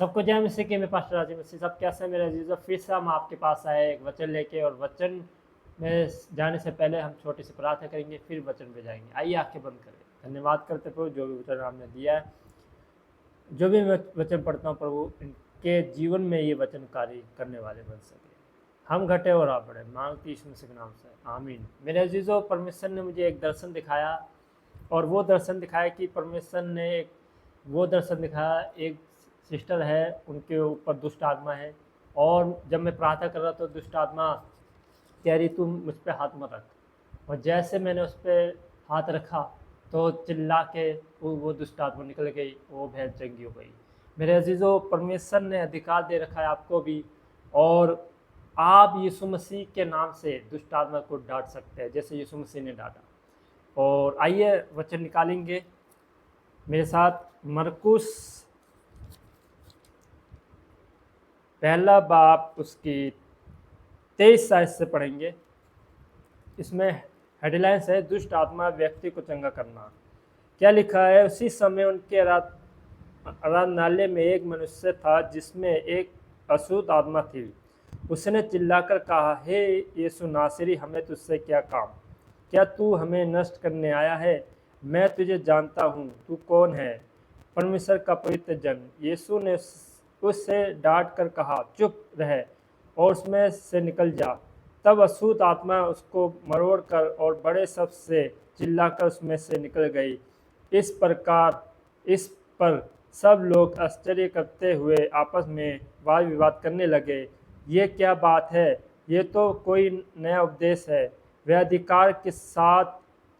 सबको जय मसीह की। मैं पास्टर राजीव मसीह। सब कैसे हैं मेरे अजीज़ों? फिर से हम आपके पास आए एक वचन लेके, और वचन में जाने से पहले हम छोटी सी प्रार्थना करेंगे, फिर वचन पे जाएंगे। आइए आंखें बंद करें। धन्यवाद करते प्रभु जो भी वचन आपने दिया है, जो भी मैं वचन पढ़ता हूँ प्रभु, इनके जीवन में ये वचन कार्य करने वाले बन सके। हम घटे और आप बढ़े, मांगती यीशु मसीह के नाम से, आमीन। मेरे अजीज़ों, परमेश्वर ने मुझे एक दर्शन दिखाया, और वो दर्शन दिखाया कि परमेश्वर ने वो दर्शन दिखाया, एक सिस्टर है, उनके ऊपर दुष्ट आत्मा है। और जब मैं प्रार्थना कर रहा था तो दुष्ट आत्मा कह रही तुम मुझ पर हाथ मत रख, और जैसे मैंने उस पर हाथ रखा तो चिल्ला के वो दुष्ट आत्मा निकल गई, वो भैंस चंगी हो गई। मेरे अजीज़ों, परमेश्वर ने अधिकार दे रखा है आपको भी, और आप यीशु मसीह के नाम से दुष्ट आत्मा को डांट सकते हैं जैसे यीशु मसीह ने डांटा। और आइए वचन निकालेंगे मेरे साथ। मरकुस पहला बाप उसकी 23 आयत से पढ़ेंगे। इसमें हेडलाइंस है, दुष्ट आत्मा व्यक्ति को चंगा करना। क्या लिखा है? उसी समय उनके आराधनालय में एक मनुष्य था जिसमें एक अशुद्ध आत्मा थी। उसने चिल्लाकर कहा, हे यीशु नासरी, हमें तुझसे क्या काम? क्या तू हमें नष्ट करने आया है? मैं तुझे जानता हूँ, तू कौन है, परमेश्वर का पवित्र जन। यीशु ने उससे डांट कर कहा, चुप रह और उसमें से निकल जा। तब अशुद्ध आत्मा उसको मरोड़ कर और बड़े शब्द से चिल्लाकर उसमें से निकल गई। इस पर सब लोग आश्चर्य करते हुए आपस में वाद विवाद करने लगे। ये क्या बात है? ये तो कोई नया उपदेश है। वह अधिकार के साथ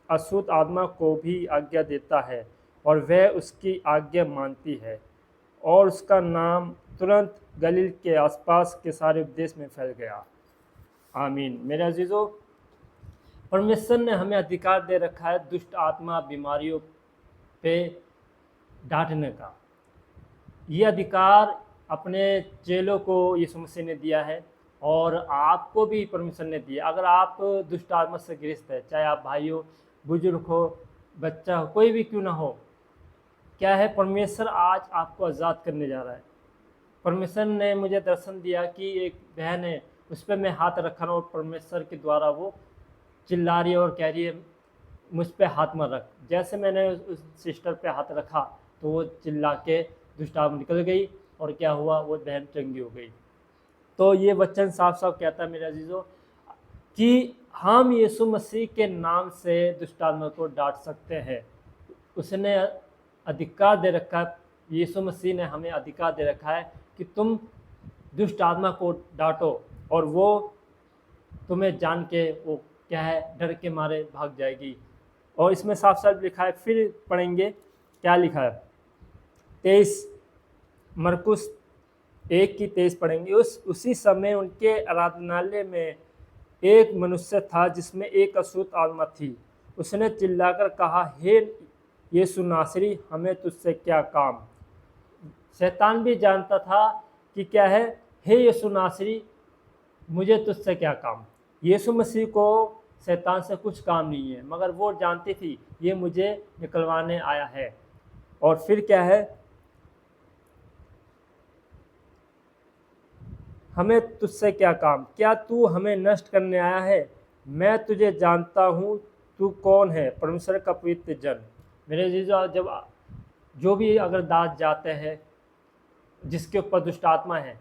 अशुद्ध आत्मा को भी आज्ञा देता है और वह उसकी आज्ञा मानती है। और उसका नाम तुरंत गलील के आसपास के सारे उपदेश में फैल गया। आमीन। मेरे अजीजों, परमेश्वर ने हमें अधिकार दे रखा है दुष्ट आत्मा बीमारियों पे डांटने का। ये अधिकार अपने चेलों को यीशु मसीह ने दिया है, और आपको भी परमेश्वर ने दिया। अगर आप दुष्ट आत्मा से ग्रस्त है, चाहे आप भाई हो, बुजुर्ग हो, बच्चा हो, कोई भी क्यों ना हो, क्या है, परमेश्वर आज आपको आज़ाद करने जा रहा है। परमेश्वर ने मुझे दर्शन दिया कि एक बहन है, उस पर मैं हाथ रखा रहा हूँ, और परमेश्वर के द्वारा वो चिल्ला रही है और कह रही है मुझ पे हाथ मत रख। जैसे मैंने उस सिस्टर पे हाथ रखा तो वो चिल्ला के दुष्ट आत्मा निकल गई, और क्या हुआ, वो बहन चंगी हो गई। तो ये वचन साफ साफ कहता है मेरे अजीजों कि हम यीशु मसीह के नाम से दुष्ट आत्मा को डांट सकते हैं। उसने अधिकार दे रखा है, यीशु मसीह ने हमें अधिकार दे रखा है कि तुम दुष्ट आत्मा को डांटो, और वो तुम्हें जान के वो क्या है, डर के मारे भाग जाएगी। और इसमें साफ साफ लिखा है, फिर पढ़ेंगे क्या लिखा है। 23 मरकुस 1:23 पढ़ेंगे। उसी समय उनके आराधनालय में एक मनुष्य था जिसमें एक अशुद्ध आत्मा थी। उसने चिल्लाकर कहा, हे यीशु नासरी, हमें तुझसे क्या काम? शैतान भी जानता था कि क्या है, हे यीशु नासरी, मुझे तुझसे क्या काम। यीशु मसीह को शैतान से कुछ काम नहीं है, मगर वो जानती थी ये मुझे निकलवाने आया है। और फिर क्या है, हमें तुझसे क्या काम? क्या तू हमें नष्ट करने आया है? मैं तुझे जानता हूँ, तू कौन है, परमेश्वर का पवित्र जन। मेरे जीजा, जब जो भी अगर दास जाते हैं जिसके ऊपर दुष्ट आत्मा है,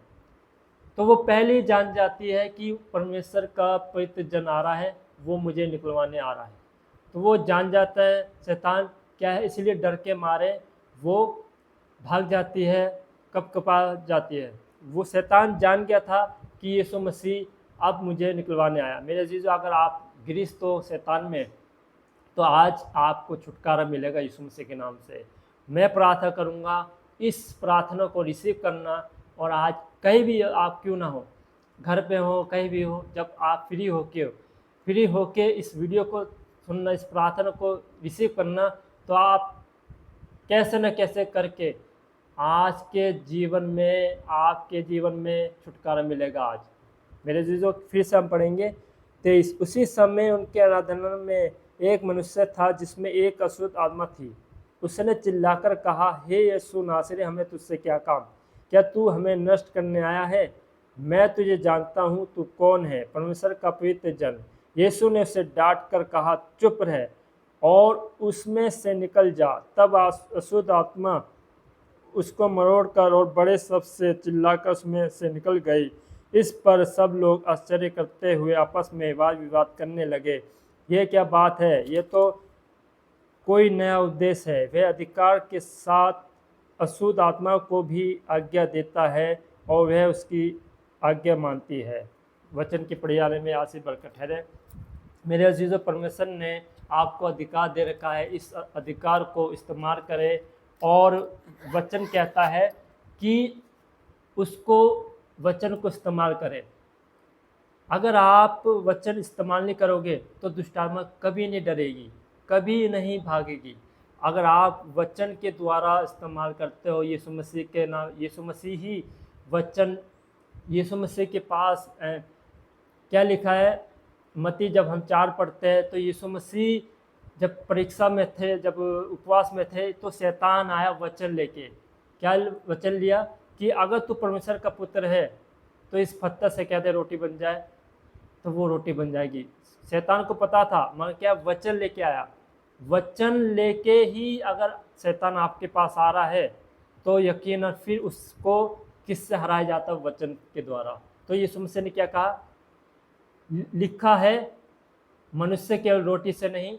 तो वो पहले ही जान जाती है कि परमेश्वर का पवित्र जन आ रहा है, वो मुझे निकलवाने आ रहा है। तो वो जान जाता है, शैतान क्या है, इसलिए डर के मारे वो भाग जाती है, कपकपा जाती है। वो शैतान जान गया था कि यीशु मसीह अब मुझे निकलवाने आया। मेरे अजीज़ों, अगर आप गिरफ्त हो शैतान में, तो आज आपको छुटकारा मिलेगा यीशु मसीह के नाम से। मैं प्रार्थना करूंगा, इस प्रार्थना को रिसीव करना। और आज कहीं भी आप क्यों ना हो, घर पे हो, कहीं भी हो, जब आप फ्री होके इस वीडियो को सुनना, इस प्रार्थना को रिसीव करना, तो आप कैसे न कैसे करके आज के जीवन में, आपके जीवन में छुटकारा मिलेगा आज। मेरे जीजों, फिर से हम पढ़ेंगे 23। उसी समय उनके आराधनालय में एक मनुष्य था जिसमें एक अशुद्ध आत्मा थी। उसने चिल्लाकर कहा, हे यीशु नासरी, हमें तुझसे क्या काम? क्या तू हमें नष्ट करने आया है? मैं तुझे जानता हूँ, तू कौन है, परमेश्वर का पवित्र जन। यीशु ने उसे डांट कर कहा, चुप रह और उसमें से निकल जा। तब अशुद्ध आत्मा उसको मरोड़कर और बड़े शब्द से चिल्लाकर उसमें से निकल गई। इस पर सब लोग आश्चर्य करते हुए आपस में वाद विवाद करने लगे, ये क्या बात है, ये तो कोई नया उद्देश्य है। वह अधिकार के साथ अशुद्ध आत्मा को भी आज्ञा देता है और वह उसकी आज्ञा मानती है। वचन की पढ़ियाने में आशीष बरकत ठहरे। मेरे अजीज़ों, परमेश्वर ने आपको अधिकार दे रखा है, इस अधिकार को इस्तेमाल करें। और वचन कहता है कि उसको वचन को इस्तेमाल करें। अगर आप वचन इस्तेमाल नहीं करोगे तो दुष्ट आत्मा कभी नहीं डरेगी, कभी नहीं भागेगी। अगर आप वचन के द्वारा इस्तेमाल करते हो, यीशु मसीह के नाम, यीशु मसीह ही वचन, यीशु मसीह के पास क्या लिखा है, मत्ती जब हम 4 पढ़ते हैं तो यीशु मसीह जब परीक्षा में थे, जब उपवास में थे, तो शैतान आया वचन लेके। क्या वचन लिया कि अगर तू परमेश्वर का पुत्र है तो इस पत्थर से कहते रोटी बन जाए, तो वो रोटी बन जाएगी। शैतान को पता था, मगर क्या वचन लेके आया। वचन लेके ही अगर शैतान आपके पास आ रहा है तो यकीनन फिर उसको किससे हराया जाता है? वचन के द्वारा। तो यीशु मसीह ने क्या कहा? लिखा है, मनुष्य केवल रोटी से नहीं,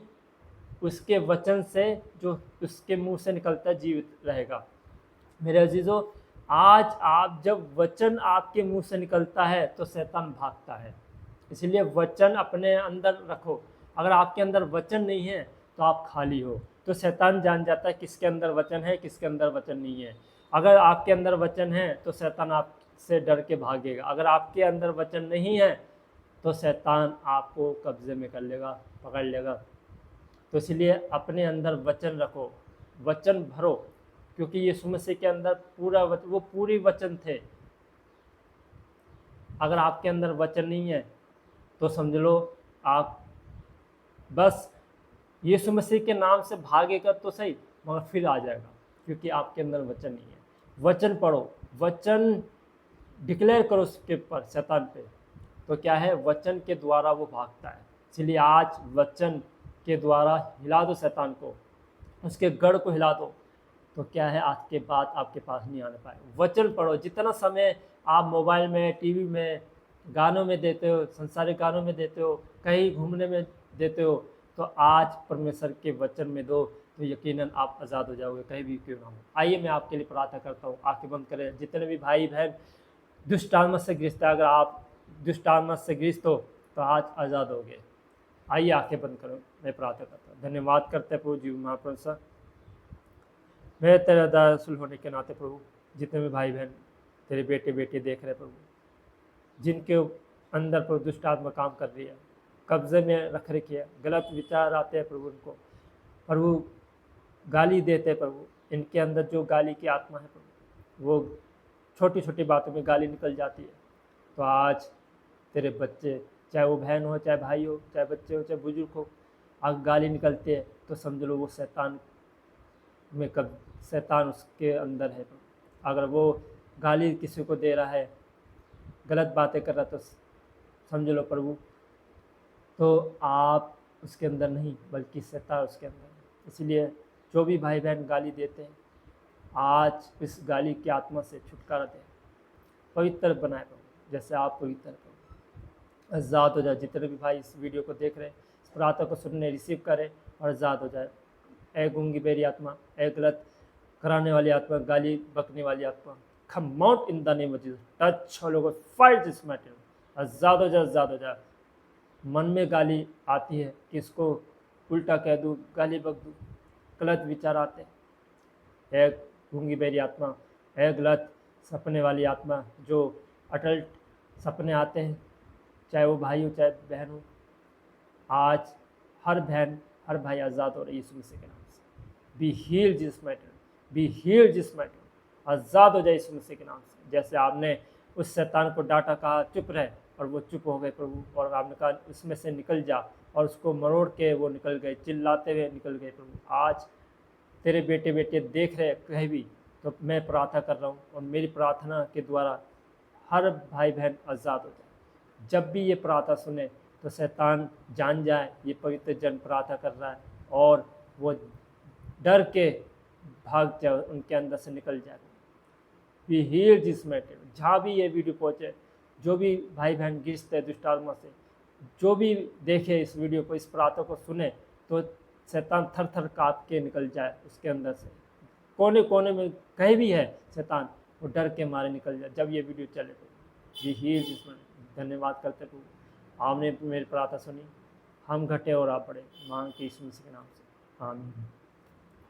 उसके वचन से जो उसके मुंह से निकलता है जीवित रहेगा। मेरे अजीजों, आज आप जब वचन आपके मुंह से निकलता है तो शैतान भागता है। इसलिए वचन अपने अंदर रखो। अगर आपके अंदर वचन नहीं है तो आप खाली हो। तो शैतान जान जाता है किसके अंदर वचन है, किसके अंदर वचन नहीं है। अगर आपके अंदर वचन है तो शैतान आपसे डर के भागेगा। अगर आपके अंदर वचन नहीं है तो शैतान आपको कब्जे में कर लेगा, पकड़ लेगा। तो इसलिए अपने अंदर वचन रखो, वचन भरो, क्योंकि यीशु मसीह के अंदर पूरा वो पूरी वचन थे। अगर आपके अंदर वचन नहीं है तो समझ लो आप बस यीशु मसीह के नाम से भागेगा तो सही, मगर फिर आ जाएगा, क्योंकि आपके अंदर वचन नहीं है। वचन पढ़ो, वचन डिक्लेयर करो उसके ऊपर, शैतान पे, तो क्या है, वचन के द्वारा वो भागता है। इसलिए आज वचन के द्वारा हिला दो शैतान को, उसके गढ़ को हिला दो, तो क्या है, आज के बाद आपके पास नहीं आने पाए। वचन पढ़ो। जितना समय आप मोबाइल में, टीवी में, गानों में देते हो, संसारिक गानों में देते हो, कहीं घूमने में देते हो, तो आज परमेश्वर के वचन में दो, तो यकीनन आप आज़ाद हो जाओगे, कहीं भी क्यों ना हो। आइए मैं आपके लिए प्रार्थना करता हूँ। आंखें बंद करें। जितने भी भाई बहन दुष्ट आत्मा से ग्रस्त है, अगर आप दुष्ट आत्मा से ग्रस्त हो तो आज आज़ाद हो गए। आइए आंखें बंद करो, मैं प्रार्थना करता हूँ। धन्यवाद करते हैं प्रभु जी महाप्रभु, मैं तेरा दासूल होने के नाते प्रभु, जितने भी भाई बहन तेरे बेटे बेटी देख रहे प्रभु, जिनके अंदर प्रभु दुष्ट आत्मा काम कर रही है, कब्जे में रख रखी है, गलत विचार आते हैं प्रभु, उनको प्रभु गाली देते हैं प्रभु, इनके अंदर जो गाली की आत्मा है प्रभु, वो छोटी छोटी बातों में गाली निकल जाती है। तो आज तेरे बच्चे, चाहे वो बहन हो, चाहे भाई हो, चाहे बच्चे हो, चाहे बुजुर्ग हो, अगर गाली निकलती है तो समझ लो वो शैतान में शैतान उसके अंदर है। अगर वो गाली किसी को दे रहा है, गलत बातें कर रहा है, तो समझ लो प्रभु, तो आप उसके अंदर नहीं, बल्कि शैतान उसके अंदर है। इसलिए जो भी भाई बहन गाली देते हैं, आज इस गाली की आत्मा से छुटकारा दें, पवित्र बनाए प्रभु, जैसे आप पवित्र प्रभु। आज़ाद हो जाए। जितने भी भाई इस वीडियो को देख रहे हैं, इस प्रार्थना को सुनने, रिसीव करें और आज़ाद हो जाए। ए गूंगी बेरी आत्मा, ए गलत कराने वाली आत्मा, गाली बकने वाली आत्मा, come out in the name of Jesus. Touch हो लोगों, फाइट दिस मैटर। आज़ाद हो जाए, आज़ाद हो जाए। मन में गाली आती है कि इसको उल्टा कह दूँ, गाली बक दूँ, गलत विचार आते हैं। ए गूंगी बेरी आत्मा, ए गलत सपने वाली आत्मा, जो अटल्ट सपने आते हैं, चाहे वो भाई हो चाहे बहन हो, आज हर बहन हर भाई आज़ाद हो रही है यीशु मसीह के नाम से। बी हील्ड जिस मैटर, बी हील्ड जिस मैटर। आज़ाद हो जाए यीशु मसीह के नाम से। जैसे आपने उस शैतान को डांटा, कहा चुप रहे, और वो चुप हो गए प्रभु, और आपने कहा उसमें से निकल जा, और उसको मरोड़ के वो निकल गए, चिल्लाते हुए निकल गए प्रभु। आज तेरे बेटे बेटे देख रहे कहीं भी, तो मैं प्रार्थना कर रहा हूँ और मेरी प्रार्थना के द्वारा हर भाई बहन आज़ाद हो जाए। जब भी ये प्रार्थना सुने तो शैतान जान जाए ये पवित्र जन प्रार्थना कर रहा है और वो डर के भाग जाए, उनके अंदर से निकल जाए। We heal this matter. जहाँ भी ये वीडियो पहुँचे, जो भी भाई बहन गिरते हैं दुष्ट आत्मा से, जो भी देखे इस वीडियो को, इस प्रार्थना को सुने, तो शैतान थर थर काँप के निकल जाए उसके अंदर से। कोने कोने में कहीं भी है शैतान, वो डर के मारे निकल जाए जब ये वीडियो चले। तो वी हील दिस मैटर। धन्यवाद करते प्रभु, आपने मेरी प्रार्थना सुनी। हम घटे और आप बढ़े, मांग के यीशु मसीह के नाम से, आमीन।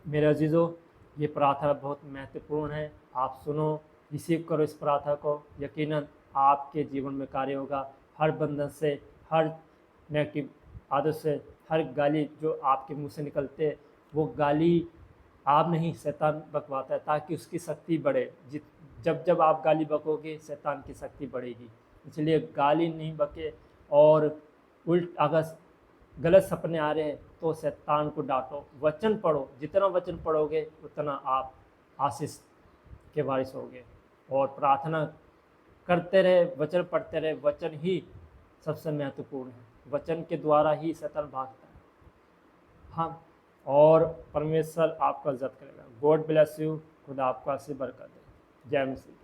मेरे अजीज़ों, ये प्रार्थना बहुत महत्वपूर्ण है। आप सुनो, रिसीव करो इस प्रार्थना को, यकीनन आपके जीवन में कार्य होगा। हर बंधन से, हर नेगेटिव आदत से, हर गाली जो आपके मुंह से निकलते, वो गाली आप नहीं, शैतान बकवाता है ताकि उसकी शक्ति बढ़े। जब जब आप गाली बकोगे, शैतान की शक्ति बढ़ेगी। इसलिए गाली नहीं बके, और अगर गलत सपने आ रहे हैं तो शैतान को डांटो, वचन पढ़ो। जितना वचन पढ़ोगे उतना आप आशीष के वारिस होगे। और प्रार्थना करते रहे, वचन पढ़ते रहे। वचन ही सबसे महत्वपूर्ण है, वचन के द्वारा ही शैतान भागता है। हाँ, और परमेश्वर आपका इज्जत करेगा। God bless you. खुदा आपको आशीष बरकत दे। जय मसीह।